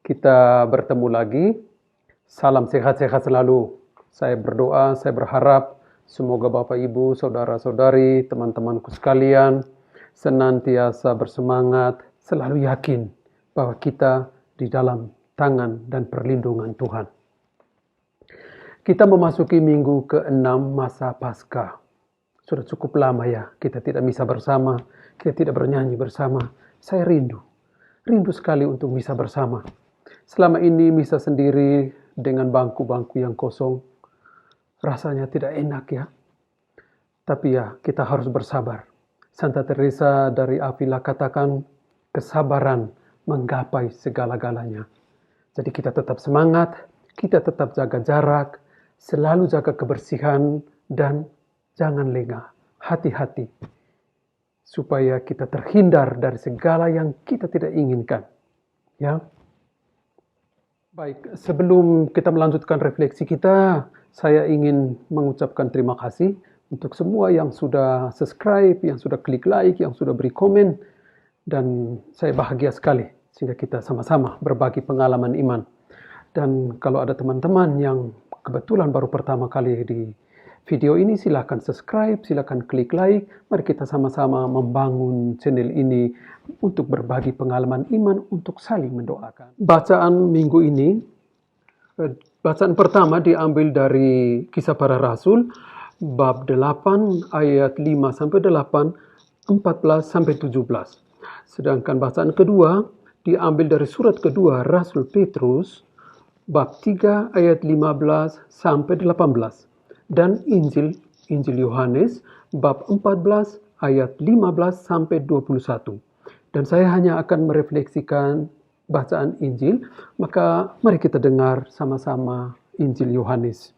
Kita bertemu lagi. Salam sehat-sehat selalu. Saya berdoa, saya berharap semoga Bapak Ibu, saudara-saudari, teman-temanku sekalian senantiasa bersemangat, selalu yakin bahwa kita di dalam tangan dan perlindungan Tuhan. Kita memasuki minggu ke-6 masa Paskah. Sudah cukup lama ya, kita tidak misa bersama, kita tidak bernyanyi bersama. Saya rindu sekali untuk misa bersama. Selama ini misa sendiri dengan bangku-bangku yang kosong, rasanya tidak enak ya. Tapi ya, kita harus bersabar. Santa Teresa dari Avila katakan, kesabaran menggapai segala-galanya. Jadi kita tetap semangat, kita tetap jaga jarak, selalu jaga kebersihan, dan jangan lengah, hati-hati. Supaya kita terhindar dari segala yang kita tidak inginkan. Ya. Baik, sebelum kita melanjutkan refleksi kita, saya ingin mengucapkan terima kasih untuk semua yang sudah subscribe, yang sudah klik like, yang sudah beri komen. Dan saya bahagia sekali sehingga kita sama-sama berbagi pengalaman iman. Dan kalau ada teman-teman yang kebetulan baru pertama kali di video ini, silakan subscribe, silakan klik like. Mari kita sama-sama membangun channel ini untuk berbagi pengalaman iman, untuk saling mendoakan. Bacaan minggu ini, bacaan pertama diambil dari Kisah Para Rasul, bab 8 ayat 5-8, 14-17. Sedangkan bacaan kedua diambil dari surat kedua Rasul Petrus, bab 3 ayat 15-18. Dan Injil Yohanes bab 14 ayat 15-21. Dan saya hanya akan merefleksikan bacaan Injil, maka mari kita dengar sama-sama Injil Yohanes.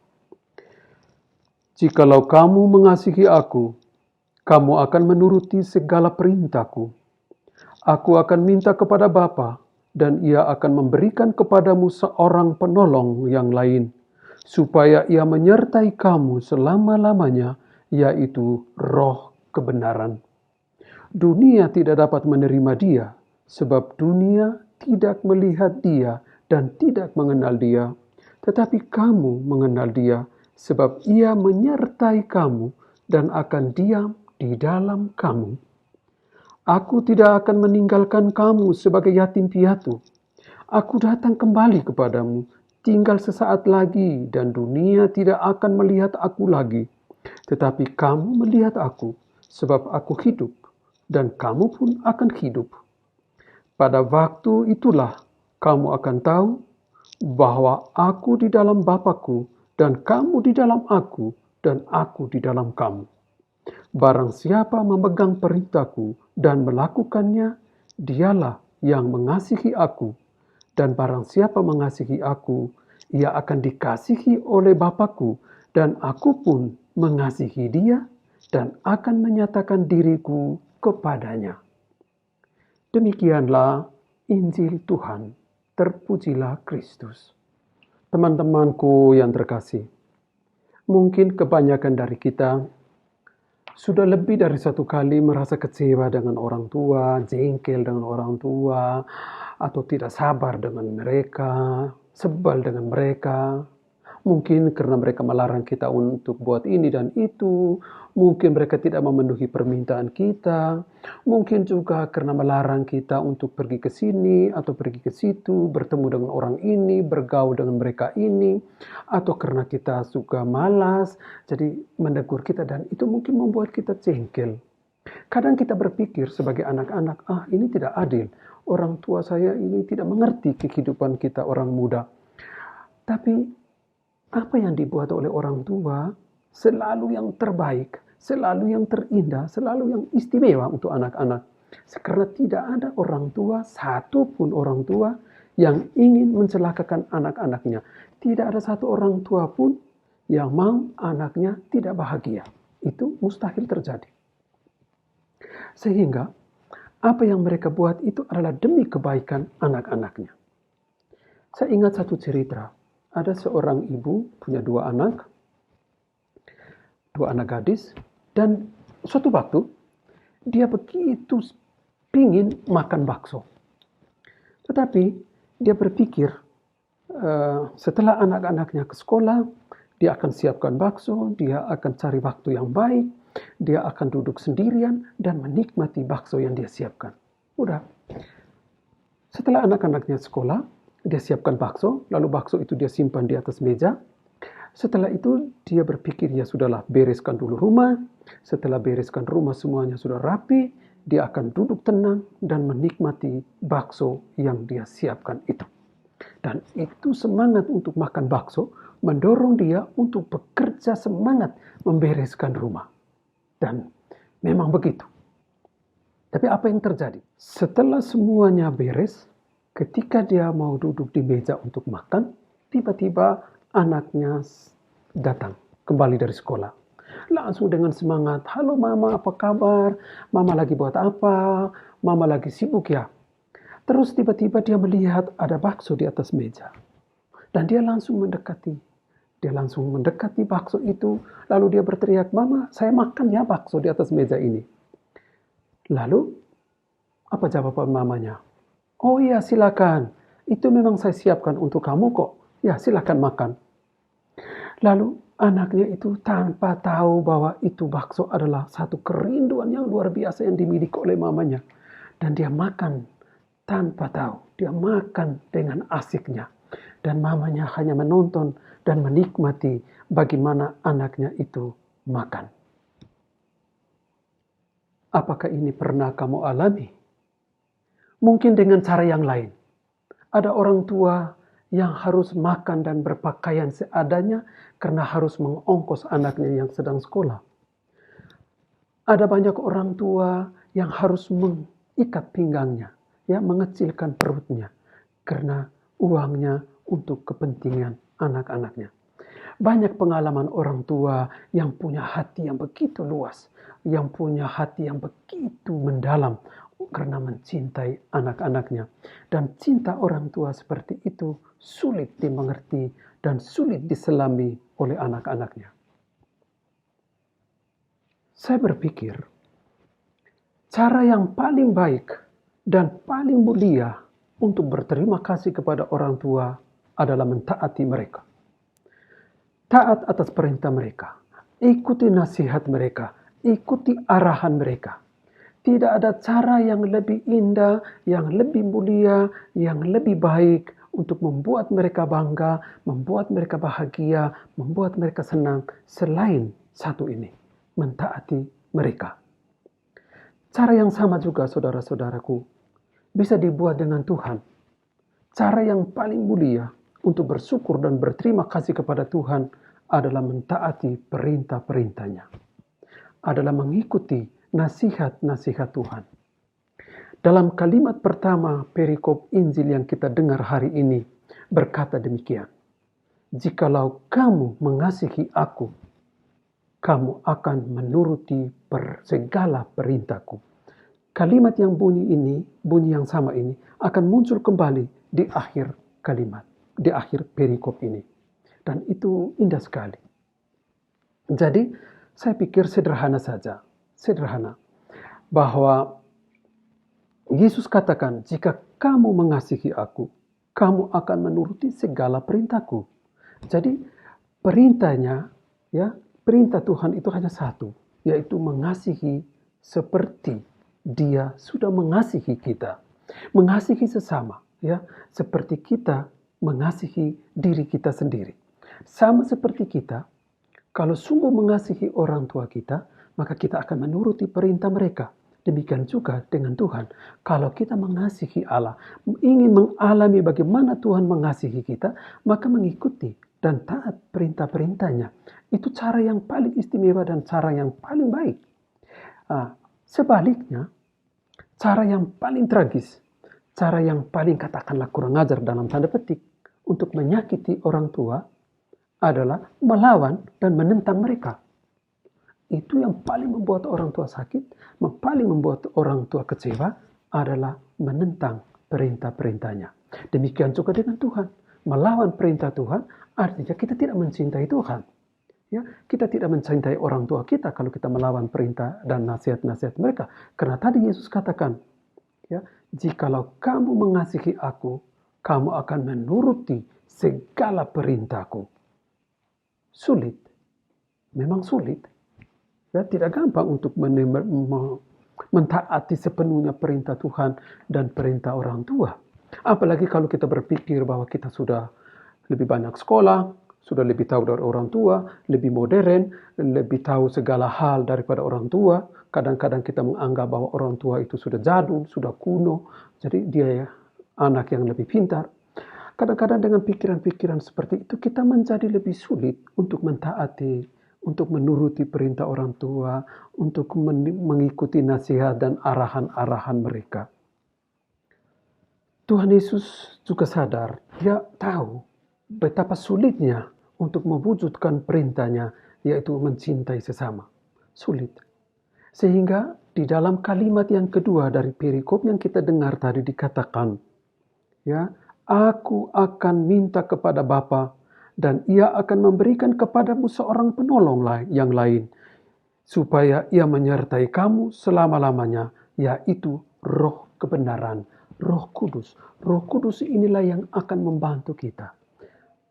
Jikalau kamu mengasihi aku, kamu akan menuruti segala perintahku. Aku akan minta kepada Bapa, dan ia akan memberikan kepadamu seorang penolong yang lain, supaya ia menyertai kamu selama-lamanya, yaitu Roh kebenaran. Dunia tidak dapat menerima dia, sebab dunia tidak melihat dia dan tidak mengenal dia. Tetapi kamu mengenal dia, sebab ia menyertai kamu dan akan diam di dalam kamu. Aku tidak akan meninggalkan kamu sebagai yatim piatu. Aku datang kembali kepadamu. Tinggal sesaat lagi dan dunia tidak akan melihat aku lagi. Tetapi kamu melihat aku, sebab aku hidup, dan kamu pun akan hidup. Pada waktu itulah kamu akan tahu bahwa aku di dalam Bapa-Ku, dan kamu di dalam aku, dan aku di dalam kamu. Barang siapa memegang perintahku dan melakukannya, dialah yang mengasihi aku. Dan barang siapa mengasihi aku, ia akan dikasihi oleh Bapa-Ku, dan aku pun mengasihi dia dan akan menyatakan diriku kepadanya. Demikianlah Injil Tuhan. Terpujilah Kristus. Teman-temanku yang terkasih, mungkin kebanyakan dari kita sudah lebih dari satu kali merasa kecewa dengan orang tua, jengkel dengan orang tua, atau tidak sabar dengan mereka, sebal dengan mereka. Mungkin karena mereka melarang kita untuk buat ini dan itu. Mungkin mereka tidak memenuhi permintaan kita. Mungkin juga karena melarang kita untuk pergi ke sini atau pergi ke situ, bertemu dengan orang ini, bergaul dengan mereka ini. Atau karena kita suka malas, jadi menegur kita, dan itu mungkin membuat kita jengkel. Kadang kita berpikir sebagai anak-anak, ini tidak adil. Orang tua saya ini tidak mengerti kehidupan kita orang muda. Tapi apa yang dibuat oleh orang tua selalu yang terbaik, selalu yang terindah, selalu yang istimewa untuk anak-anak. Karena tidak ada orang tua, satupun orang tua yang ingin mencelakakan anak-anaknya. Tidak ada satu orang tua pun yang mau anaknya tidak bahagia. Itu mustahil terjadi. Sehingga apa yang mereka buat itu adalah demi kebaikan anak-anaknya. Saya ingat satu cerita. Ada seorang ibu punya dua anak gadis, dan suatu waktu dia begitu pingin makan bakso. Tetapi dia berpikir setelah anak-anaknya ke sekolah, dia akan siapkan bakso, dia akan cari waktu yang baik, dia akan duduk sendirian dan menikmati bakso yang dia siapkan. Udah. Setelah anak-anaknya sekolah, dia siapkan bakso, lalu bakso itu dia simpan di atas meja. Setelah itu dia berpikir, ya sudahlah, bereskan dulu rumah. Setelah bereskan rumah semuanya sudah rapi, dia akan duduk tenang dan menikmati bakso yang dia siapkan itu. Dan itu semangat untuk makan bakso mendorong dia untuk bekerja semangat membereskan rumah. Dan memang begitu. Tapi apa yang terjadi? Setelah semuanya beres, ketika dia mau duduk di meja untuk makan, tiba-tiba anaknya datang kembali dari sekolah. Langsung dengan semangat, "Halo mama, apa kabar? Mama lagi buat apa? Mama lagi sibuk ya?" Terus tiba-tiba dia melihat ada bakso di atas meja. Dan dia langsung mendekati. Dia langsung mendekati bakso itu. Lalu dia berteriak, "Mama, saya makan ya bakso di atas meja ini." Lalu, apa jawaban mamanya? "Oh iya, silakan. Itu memang saya siapkan untuk kamu kok. Ya, silakan makan." Lalu anaknya itu tanpa tahu bahwa itu bakso adalah satu kerinduan yang luar biasa yang dimiliki oleh mamanya. Dan dia makan tanpa tahu. Dia makan dengan asiknya. Dan mamanya hanya menonton dan menikmati bagaimana anaknya itu makan. Apakah ini pernah kamu alami? Mungkin dengan cara yang lain. Ada orang tua yang harus makan dan berpakaian seadanya karena harus mengongkos anaknya yang sedang sekolah. Ada banyak orang tua yang harus mengikat pinggangnya, ya, mengecilkan perutnya karena uangnya untuk kepentingan anak-anaknya. Banyak pengalaman orang tua yang punya hati yang begitu luas, yang punya hati yang begitu mendalam karena mencintai anak-anaknya. Dan cinta orang tua seperti itu sulit dimengerti dan sulit diselami oleh anak-anaknya. Saya berpikir, cara yang paling baik dan paling mulia untuk berterima kasih kepada orang tua adalah mentaati mereka. Taat atas perintah mereka. Ikuti nasihat mereka. Ikuti arahan mereka. Tidak ada cara yang lebih indah, yang lebih mulia, yang lebih baik untuk membuat mereka bangga, membuat mereka bahagia, membuat mereka senang selain satu ini, mentaati mereka. Cara yang sama juga, saudara-saudaraku, bisa dibuat dengan Tuhan. Cara yang paling mulia untuk bersyukur dan berterima kasih kepada Tuhan adalah mentaati perintah-perintahnya. Adalah mengikuti nasihat-nasihat Tuhan. Dalam kalimat pertama perikop Injil yang kita dengar hari ini berkata demikian. "Jikalau kamu mengasihi aku, kamu akan menuruti segala perintahku." Kalimat yang bunyi yang sama ini akan muncul kembali di akhir kalimat, di akhir perikop ini. Dan itu indah sekali. Jadi, saya pikir sederhana saja. Sederhana. Bahwa Yesus katakan, "Jika kamu mengasihi aku, kamu akan menuruti segala perintahku." Jadi, perintahnya, ya, perintah Tuhan itu hanya satu, yaitu mengasihi seperti Dia sudah mengasihi kita. Mengasihi sesama, ya, seperti kita mengasihi diri kita sendiri. Sama seperti kita, kalau sungguh mengasihi orang tua kita, maka kita akan menuruti perintah mereka. Demikian juga dengan Tuhan. Kalau kita mengasihi Allah, ingin mengalami bagaimana Tuhan mengasihi kita, maka mengikuti dan taat perintah-perintahnya. Itu cara yang paling istimewa dan cara yang paling baik. Sebaliknya, cara yang paling tragis, cara yang paling katakanlah kurang ajar dalam tanda petik, untuk menyakiti orang tua adalah melawan dan menentang mereka. Itu yang paling membuat orang tua sakit, paling membuat orang tua kecewa adalah menentang perintah-perintahnya. Demikian juga dengan Tuhan. Melawan perintah Tuhan artinya kita tidak mencintai Tuhan. Ya, kita tidak mencintai orang tua kita kalau kita melawan perintah dan nasihat-nasihat mereka. Karena tadi Yesus katakan, ya, "Jikalau kamu mengasihi aku, kamu akan menuruti segala perintahku. Sulit, memang sulit. Ya, tidak gampang untuk mentaati sepenuhnya perintah Tuhan dan perintah orang tua. Apalagi kalau kita berpikir bahwa kita sudah lebih banyak sekolah, sudah lebih tahu dari orang tua, lebih modern, lebih tahu segala hal daripada orang tua. Kadang-kadang kita menganggap bahwa orang tua itu sudah jadul, sudah kuno, jadi dia ya anak yang lebih pintar. Kadang-kadang dengan pikiran-pikiran seperti itu kita menjadi lebih sulit untuk mentaati, untuk menuruti perintah orang tua, untuk mengikuti nasihat dan arahan-arahan mereka. Tuhan Yesus juga sadar, dia tahu betapa sulitnya untuk mewujudkan perintahnya, yaitu mencintai sesama. Sulit. Sehingga di dalam kalimat yang kedua dari perikop yang kita dengar tadi dikatakan, ya, aku akan minta kepada Bapa dan ia akan memberikan kepadamu seorang penolong yang lain, supaya ia menyertai kamu selama-lamanya, yaitu Roh kebenaran, Roh Kudus. Roh Kudus inilah yang akan membantu kita.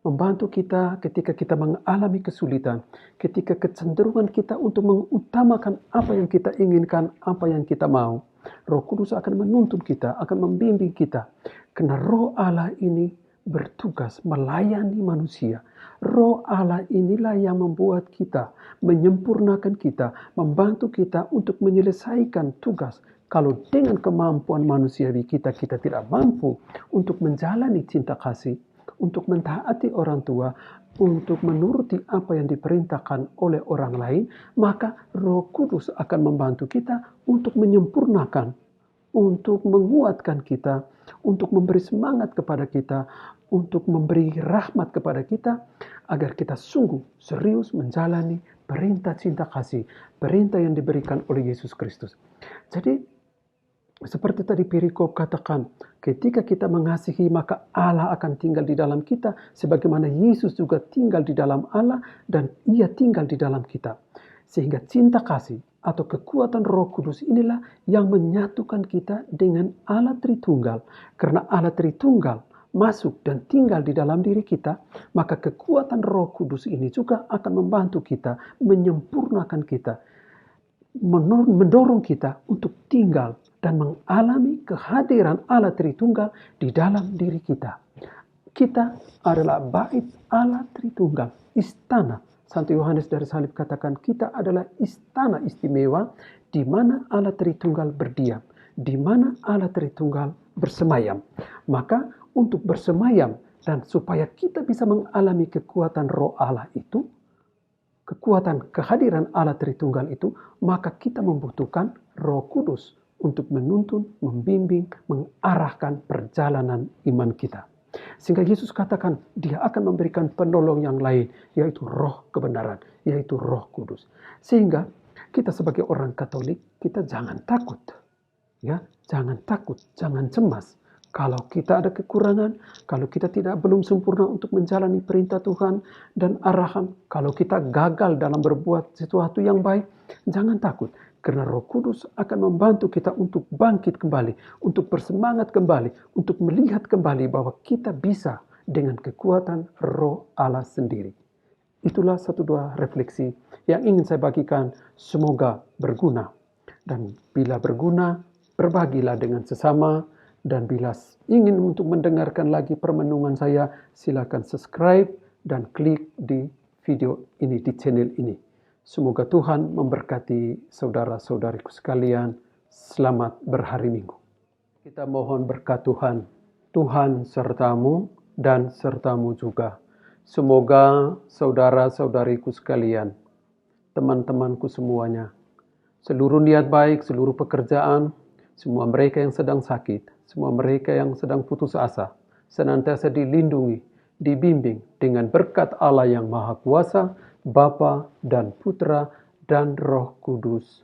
Membantu kita ketika kita mengalami kesulitan, ketika kecenderungan kita untuk mengutamakan apa yang kita inginkan, apa yang kita mau. Roh Kudus akan menuntun kita, akan membimbing kita. Karena Roh Allah ini bertugas melayani manusia. Roh Allah inilah yang membuat kita, menyempurnakan kita, membantu kita untuk menyelesaikan tugas. Kalau dengan kemampuan manusiawi kita tidak mampu untuk menjalani cinta kasih, untuk mentaati orang tua, untuk menuruti apa yang diperintahkan oleh orang lain, maka Roh Kudus akan membantu kita untuk menyempurnakan, untuk menguatkan kita, untuk memberi semangat kepada kita, untuk memberi rahmat kepada kita, agar kita sungguh serius menjalani perintah cinta kasih, perintah yang diberikan oleh Yesus Kristus. Jadi, seperti tadi perikop katakan, ketika kita mengasihi maka Allah akan tinggal di dalam kita, sebagaimana Yesus juga tinggal di dalam Allah dan ia tinggal di dalam kita. Sehingga cinta kasih atau kekuatan Roh Kudus inilah yang menyatukan kita dengan Allah Tritunggal. Karena Allah Tritunggal masuk dan tinggal di dalam diri kita, maka kekuatan Roh Kudus ini juga akan membantu kita, menyempurnakan kita, mendorong kita untuk tinggal dan mengalami kehadiran Allah Tritunggal di dalam diri kita. Kita adalah bait Allah Tritunggal, istana. Santo Yohanes dari Salib katakan kita adalah istana istimewa di mana Allah Tritunggal berdiam, di mana Allah Tritunggal bersemayam. Maka untuk bersemayam dan supaya kita bisa mengalami kekuatan Roh Allah itu, kekuatan kehadiran Allah Tritunggal itu, maka kita membutuhkan Roh Kudus untuk menuntun, membimbing, mengarahkan perjalanan iman kita. Sehingga Yesus katakan dia akan memberikan penolong yang lain, yaitu Roh kebenaran, yaitu Roh Kudus. Sehingga kita sebagai orang Katolik, kita jangan takut. Ya, jangan takut, jangan cemas. Kalau kita ada kekurangan, kalau kita belum sempurna untuk menjalani perintah Tuhan dan arahan, kalau kita gagal dalam berbuat sesuatu yang baik, jangan takut. Karena Roh Kudus akan membantu kita untuk bangkit kembali, untuk bersemangat kembali, untuk melihat kembali bahwa kita bisa dengan kekuatan Roh Allah sendiri. Itulah satu dua refleksi yang ingin saya bagikan, semoga berguna. Dan bila berguna, berbagilah dengan sesama. Dan bila ingin untuk mendengarkan lagi permenungan saya, silakan subscribe dan klik di video ini, di channel ini. Semoga Tuhan memberkati saudara-saudariku sekalian. Selamat berhari Minggu. Kita mohon berkat Tuhan. Tuhan sertamu dan sertamu juga. Semoga saudara-saudariku sekalian, teman-temanku semuanya, seluruh niat baik, seluruh pekerjaan, semua mereka yang sedang sakit, semua mereka yang sedang putus asa, senantiasa dilindungi, dibimbing dengan berkat Allah yang Maha Kuasa, Bapa dan Putra dan Roh Kudus.